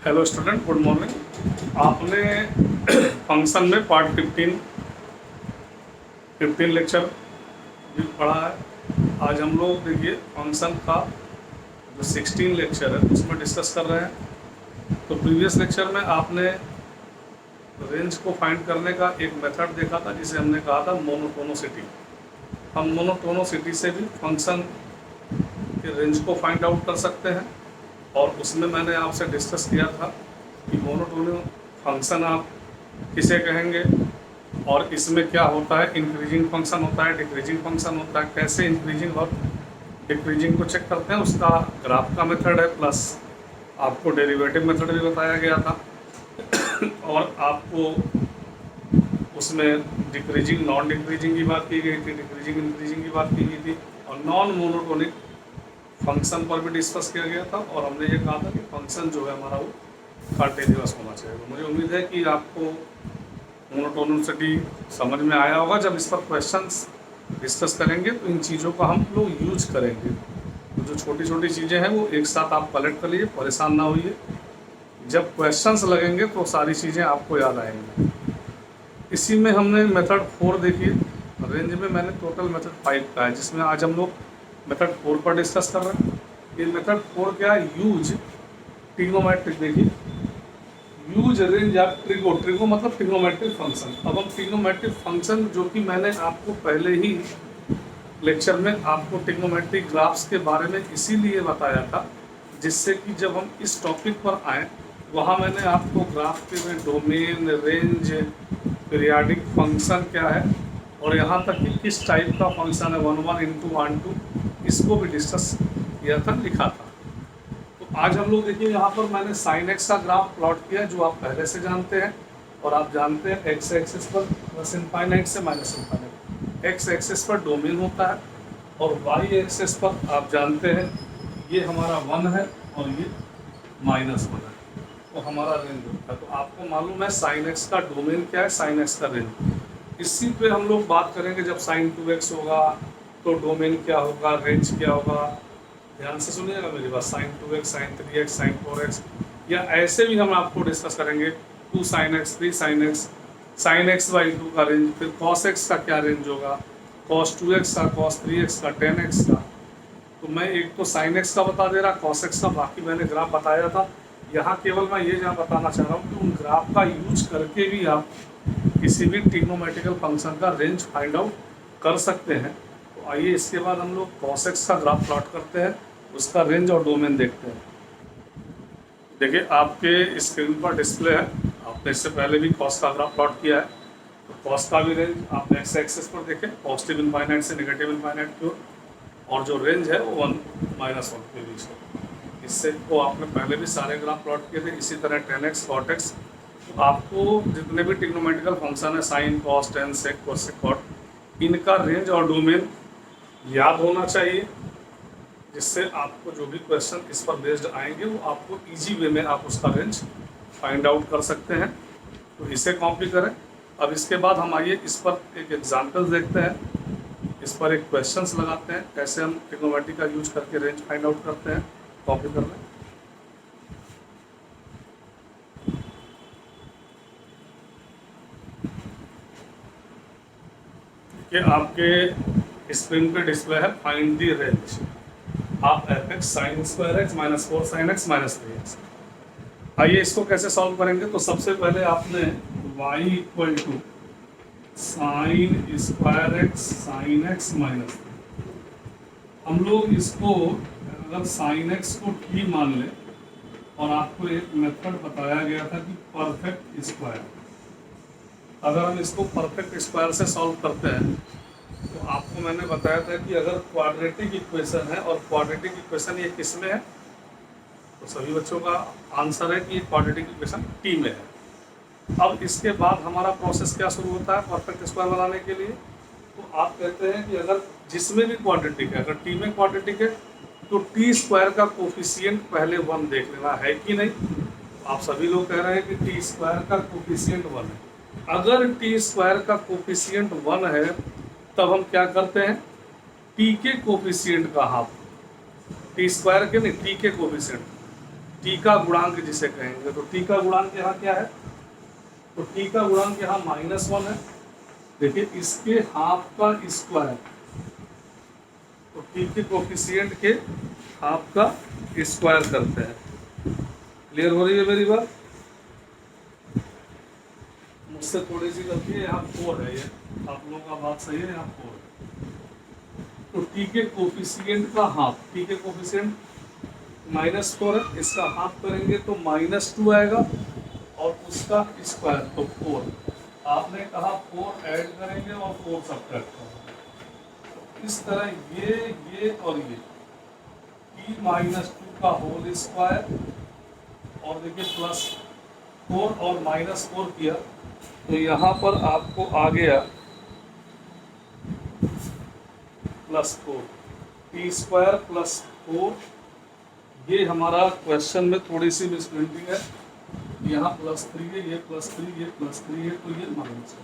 Hello student, good morning. आपने function में part 15 lecture भी पढ़ा है। आज हम लोग देखिए फंक्शन का जो 16 लेक्चर है उसमें डिस्कस कर रहे हैं। तो प्रीवियस लेक्चर में आपने रेंज को फाइंड करने का एक मेथड देखा था जिसे हमने कहा था मोनोटोनोसिटी। हम मोनोटोनोसिटी से भी फंक्शन के रेंज को फाइंड आउट कर सकते हैं। और उसमें मैंने आपसे डिस्कस किया था कि मोनोटोनिक फंक्शन आप किसे कहेंगे और इसमें क्या होता है, इंक्रीजिंग फंक्शन होता है, डिक्रीजिंग फंक्शन होता है, कैसे इंक्रीजिंग और डिक्रीजिंग को चेक करते हैं, उसका ग्राफ का मेथड है, प्लस आपको डेरिवेटिव मेथड भी बताया गया था। और आपको उसमें डिक्रीजिंग नॉन डिक्रीजिंग की बात की गई थी, डिक्रीजिंग इंक्रीजिंग की बात की गई थी, और नॉन मोनोटोनिक फंक्शन पर भी डिस्कस किया गया था। और हमने ये कहा था कि फंक्शन जो है हमारा वो कंटिन्यूअस होना चाहिए। तो मुझे उम्मीद है कि आपको मोनोटोनिसिटी समझ में आया होगा। जब इस पर क्वेश्चंस डिस्कस करेंगे तो इन चीज़ों का हम लोग यूज करेंगे। तो जो छोटी छोटी चीज़ें हैं वो एक साथ आप कलेक्ट कर लीजिए, परेशान ना होइए। जब क्वेश्चंस लगेंगे तो सारी चीज़ें आपको याद आएंगी। इसी में हमने मेथड 4 देखिए। रेंज में मैंने टोटल मेथड 5 का है, जिसमें आज हम लोग मेथड 4 पर डिस्कस कर रहे हैं। ये मेथड 4 क्या है? Use trigonometric. देखिए, यूज रेंज या ट्रिगो मतलब ट्रिग्नोमेट्रिक फंक्शन। अब हम ट्रिग्नोमेट्रिक फंक्शन, जो कि मैंने आपको पहले ही लेक्चर में आपको ट्रिग्नोमेट्रिक ग्राफ्स के बारे में इसीलिए बताया था, जिससे कि जब हम इस टॉपिक पर आएँ वहाँ मैंने आपको ग्राफ के में डोमेन, रेंज, पीरियाडिक फंक्शन क्या है और यहाँ तक कि किस टाइप का फंक्शन है, 1 इंटू 1 2, इसको भी डिस्कस किया था, लिखा था। तो आज हम लोग देखिए, यहाँ पर मैंने साइन एक्स का ग्राफ प्लॉट किया, जो आप पहले से जानते हैं। और आप जानते हैं एक्स एक्सिस पर प्लस इनफाइनाइट से माइनस इनफाइनाइट, एक्स एक्सिस पर डोमेन होता है, और वाई एक्सिस पर आप जानते हैं ये हमारा 1 है और ये -1 है, तो हमारा रेंज होता है। तो आपको मालूम है साइन एक्स का डोमेन क्या है, साइन एक्स का रेंज। इसी पे हम लोग बात करेंगे। जब साइन 2x होगा तो डोमेन क्या होगा, रेंज क्या होगा। ध्यान से सुनिएगा मेरी बात। Sign 2x, sine 3x, sign 4x, या ऐसे भी हम आपको डिस्कस करेंगे 2 sin x, 3 sin x, sine x by 2 का रेंज, फिर cos x का क्या रेंज होगा, cos 2x का, cos 3x का, tan x का। तो मैं एक तो साइन एक्स का बता दे रहा, cos x का बाकी मैंने ग्राफ बताया था। यहाँ केवल मैं ये जहाँ बताना चाह रहा हूँ कि उन ग्राफ का यूज करके भी आप किसी भी ट्रिग्नोमेट्रिकल फंक्शन का रेंज फाइंड आउट कर सकते हैं। तो आइए इसके बाद हम लोग cos x का ग्राफ प्लॉट करते हैं, उसका रेंज और डोमेन देखते हैं। देखिए, आपके स्क्रीन पर डिस्प्ले है। आपने इससे पहले भी cos का ग्राफ प्लॉट किया है। तो cos का भी रेंज आपने एक्स एक्सिस पर देखें, पॉजिटिव इनफाइनाइट से नेगेटिव इनफाइनाइट की ओर, और जो रेंज है वो 1 -1 के बीच है। इससे वो आपने पहले भी सारे ग्राफ प्लॉट किए थे। इसी तरह tan x, cot x, तो आपको जितने भी ट्रिग्नोमेट्रिकल फंक्शन है, साइन, कॉस, टेन, सेक, कोसेक, कॉट, इनका रेंज और डोमेन याद होना चाहिए, जिससे आपको जो भी क्वेश्चन इस पर बेस्ड आएंगे वो आपको इजी वे में आप उसका रेंज फाइंड आउट कर सकते हैं। तो इसे कॉपी करें। अब इसके बाद हम आइए इस पर एक एग्जाम्पल देखते हैं, इस पर एक क्वेश्चंस लगाते हैं, कैसे हम ट्रिग्नोमेट्री का यूज करके रेंज फाइंड आउट करते हैं। कॉपी कर लें। कि आपके स्क्रीन पे डिस्प्ले है फाइंड द रेंज आप F x sign square x minus 4 sign X minus 3x। आइए इसको कैसे सॉल्व करेंगे। तो सबसे पहले आपने y equal to sine square X sine X minus 3, हम लोग इसको अगर साइन एक्स को t मान लें, और आपको एक मेथड बताया गया था कि परफेक्ट स्क्वायर, अगर हम इसको परफेक्ट स्क्वायर से सॉल्व करते हैं तो आपको मैंने बताया था कि अगर क्वाड्रेटिक इक्वेशन है, और क्वाड्रेटिक इक्वेशन ये किस में है, तो सभी बच्चों का आंसर है कि क्वाड्रेटिक इक्वेशन टी में है। अब इसके बाद हमारा प्रोसेस क्या शुरू होता है परफेक्ट स्क्वायर बनाने के लिए। तो आप कहते हैं कि अगर जिसमें भी क्वाड्रेटिक है, अगर टी में क्वाड्रेटिक है तो टी स्क्वायर का कोफिशिएंट पहले 1 देख लेना है कि नहीं। तो आप सभी लोग कह रहे हैं कि टी स्क्वायर का कोफिशिएंट 1 है। अगर टी स्क्वायर का कोफिशिएंट 1 है तब हम क्या करते हैं, टी के कोफिशिएंट का हाफ, टी स्क्वायर के नहीं, टी के कोफिशिएंट, टी का गुणांक जिसे कहेंगे, तो टी का गुणांक यहाँ क्या है, तो टी का गुणांक यहाँ -1 है। देखिए इसके हाफ का स्क्वायर, तो टी के कोफिशिएंट के हाफ का स्क्वायर करते हैं। क्लियर हो रही है मेरी बात? मुझसे थोड़ी सी गलती है, यहाँ 4 है, ये आप लोगों का बात सही है, यहाँ 4 है। तो टी के कोफिशिएंट का हाफ, टी के कोफिशिएंट -4 है, इसका हाफ करेंगे तो -2 आएगा और उसका स्क्वायर तो 4। आपने कहा 4 ऐड करेंगे और 4 सब्ट्रैक्ट करेंगे। इस तरह ये और ये t -2 का होल स्क्वायर और देखिए +4 और -4 किया, तो यहाँ पर आपको आ गया +4 t² +4। ये हमारा क्वेश्चन में थोड़ी सी मिसप्रिंटिंग है, यहाँ +3 है, ये +3, ये +3 है, तो ये माइनस है।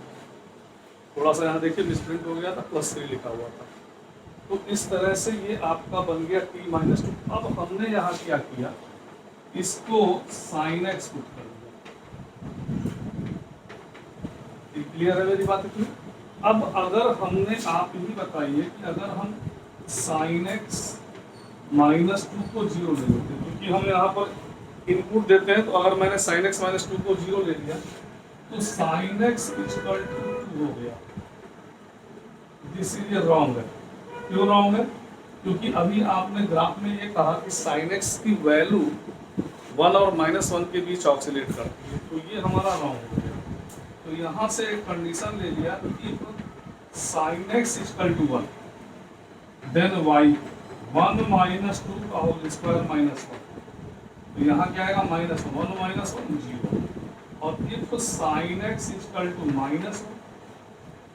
थोड़ा सा यहाँ देखिए मिसप्रिंट हो गया था, +3 लिखा हुआ था। तो इस तरह से ये आपका बन गया t -2। अब हमने यहाँ क्या किया, इसको sin x पुट कर दिया। क्लियर है मेरी बात इतनी? अब अगर हमने, आप ही बताइए कि अगर हम sin x -2 को 0 ले लेते हैं, क्योंकि हम यहाँ पर इनपुट देते हैं, तो अगर मैंने sin x -2 को 0 ले लिया तो sin x = 2 हो गया। दिस इज रॉन्ग है। क्यों रॉन्ग है? क्योंकि अभी आपने ग्राफ में ये कहा कि sin x की वैल्यू 1 और -1 के बीच ऑक्सीलेट करती है, तो ये हमारा रॉन्ग हो गया। तो यहाँ से एक कंडीशन ले लिया कि sin x = 1, देन y 1 -2 का होल स्क्वायर -1, तो यहाँ क्या आएगा -1 -1 0। और इफ sin x = -1,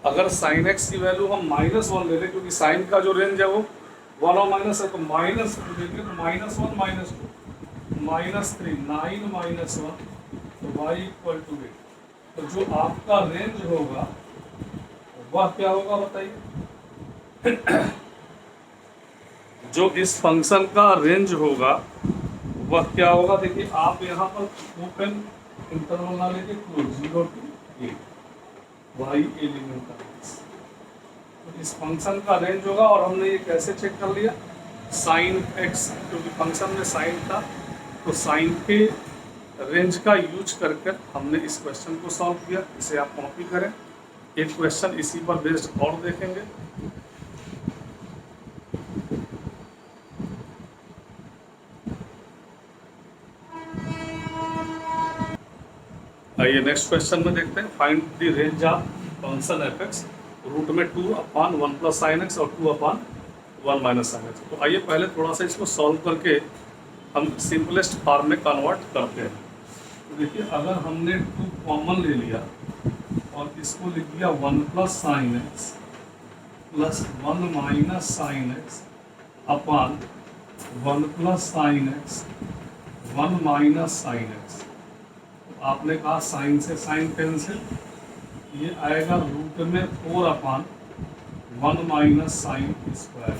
अगर sin x की वैल्यू हम -1 ले लें, क्योंकि sin का जो रेंज है वो 1 और माइनस है, तो माइनस लेंगे तो -1 -2 -3 9 -1, तो y = 8। तो जो आपका रेंज होगा वह क्या होगा बताइए? जो इस फंक्शन का रेंज होगा वह क्या होगा? देखिए आप यहाँ पर ओपन इंटरवल ना लेके क्लोज 0 to 8 y एलिमेंट का रेंज, तो इस फंक्शन का रेंज होगा। और हमने ये कैसे चेक कर लिया? sin x, क्योंकि फंक्शन में साइन था, तो साइन के रेंज का यूज करके हमने इस क्वेश्चन को सॉल्व किया। इसे आप कॉपी करें, एक क्वेश्चन इसी पर बेस्ड और देखेंगे। आइए नेक्स्ट क्वेश्चन में देखते हैं। Find the range of function f(x) root में 2/1 + sin x और 2/1 - sin x। तो आइए पहले थोड़ा सा इसको सॉल्व करके हम सिंपलेस्ट फॉर्म में कन्वर्ट करते हैं। तो देखिए अगर हमने 2 कॉमन ले लिया और इसको लिख दिया 1 + sin x + 1 - sin x upon 1 + sin x 1 - sin x। तो आपने कहा साइन से साइन कैंसिल, ये आएगा रूट में 4/1 - sin स्क्वायर,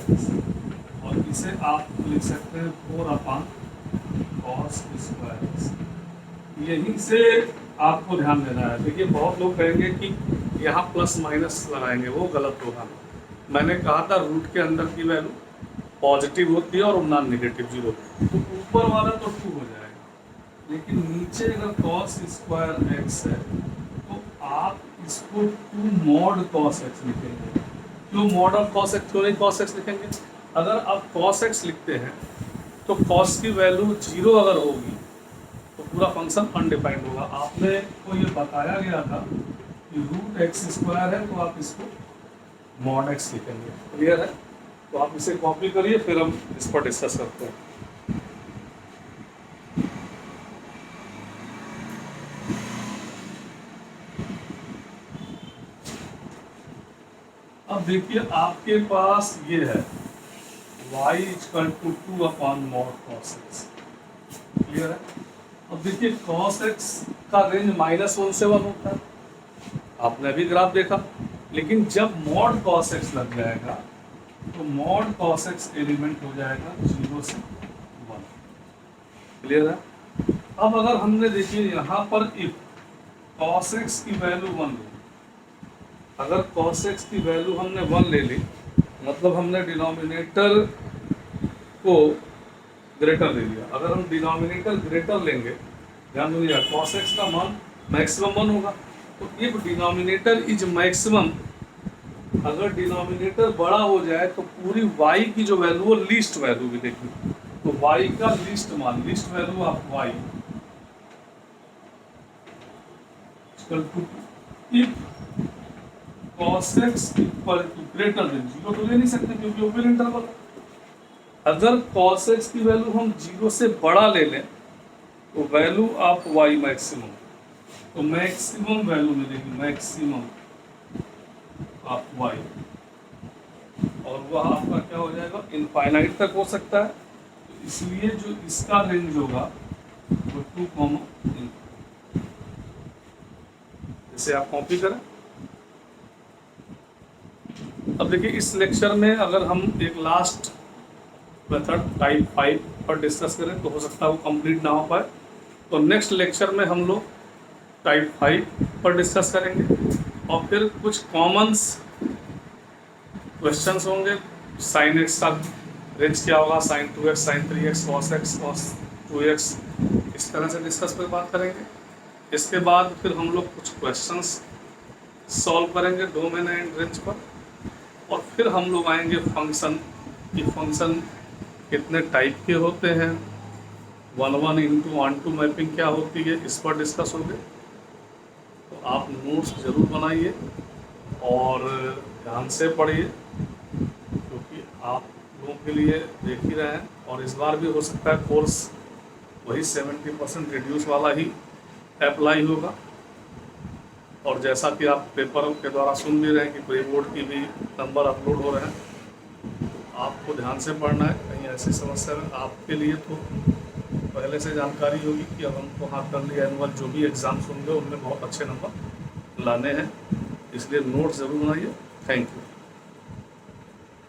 और इसे आप लिख सकते हैं 4/cos स्क्वायर। यहीं से आपको ध्यान देना है। देखिए बहुत लोग कहेंगे कि यहाँ प्लस माइनस लगाएंगे, वो गलत होगा। मैंने कहा था रूट के अंदर की वैल्यू पॉजिटिव होती है और नॉन नेगेटिव 0, तो ऊपर वाला तो 2 हो जाएगा, लेकिन नीचे अगर cos स्क्वायर x है तो आप इसको 2 mod cos x लिखेंगे। क्यों mod ऑफ cos x, क्यों नहीं cos x लिखेंगे? अगर आप cos x लिखते हैं तो cos की वैल्यू 0 अगर होगी तो पूरा फंक्शन अनडिफाइंड होगा। आपने को ये बताया गया था कि रूट x² है, तो आप इसको mod x लिखेंगे। क्लियर है? तो आप इसे कॉपी करिए, फिर हम इस पर डिस्कस करते हैं। अब देखिए आपके पास ये है y = 2/mod cos x। Clear है? अब देखिए cos x का रेंज -1 से 1 होता है, आपने अभी ग्राफ देखा। लेकिन जब mod cos x लग जाएगा तो mod cos x एलिमेंट हो जाएगा 0 से 1। क्लियर है? अब अगर हमने देखिए यहाँ पर इफ cos x की वैल्यू 1 ली, अगर cos x की वैल्यू हमने 1 ले ली, मतलब हमने डिनोमिनेटर को ग्रेटर ले लिया। अगर हम डिनोमिनेटर ग्रेटर लेंगे, ध्यान दीजिए cos x का मान मैक्सिमम 1 होगा, तो इफ डिनोमिनेटर इज मैक्सिमम, अगर डिनोमिनेटर बड़ा हो जाए तो पूरी y की जो वैल्यू वो लीस्ट वैल्यू भी देखिए, तो y का लीस्ट मान, least value of y if cos x equal to greater than 0 तो ले नहीं सकते क्योंकि ओपन इंटरवल है। अगर cos x की वैल्यू हम 0 से बड़ा ले लें तो वैल्यू ऑफ y मैक्सिमम, तो मैक्सिमम वैल्यू मिलेगी, मैक्सिमम ऑफ y, और वह आपका क्या हो जाएगा, इनफाइनाइट तक हो सकता है। तो इसलिए जो इसका रेंज होगा वो 2, जैसे आप कॉपी करें। अब देखिए इस लेक्चर में अगर हम एक लास्ट मेथड टाइप 5 पर डिस्कस करें तो हो सकता है वो कंप्लीट ना हो पाए, तो नेक्स्ट लेक्चर में हम लोग टाइप 5 पर डिस्कस करेंगे और फिर कुछ कॉमन्स क्वेश्चंस होंगे। साइन एक्स का रेंज क्या होगा, sine 2x, sine 3x, cos X, cos 2x, इस तरह से डिस्कस पर बात करेंगे। इसके बाद फिर हम लोग कुछ क्वेश्चंस सॉल्व करेंगे डोमेन एंड रेंज पर, और फिर हम लोग आएंगे फंक्शन कि फंक्शन कितने टाइप के होते हैं, 1 into 1 मैपिंग क्या होती है, इस पर डिस्कस होंगे। तो आप नोट्स ज़रूर बनाइए और ध्यान से पढ़िए, क्योंकि आप लोगों के लिए देख ही रहे हैं, और इस बार भी हो सकता है कोर्स वही 70% रिड्यूस वाला ही अप्लाई होगा। और जैसा कि आप पेपर के द्वारा सुन भी रहे हैं कि प्री बोर्ड की भी नंबर अपलोड हो रहे हैं, तो आपको ध्यान से पढ़ना है। कहीं ऐसी समस्या में आपके लिए तो पहले से जानकारी होगी कि अब हमको हाथ कर लिया एनुअल जो भी एग्ज़ाम्स होंगे उनमें बहुत अच्छे नंबर लाने हैं, इसलिए नोट्स ज़रूर बनाइए। Thank you.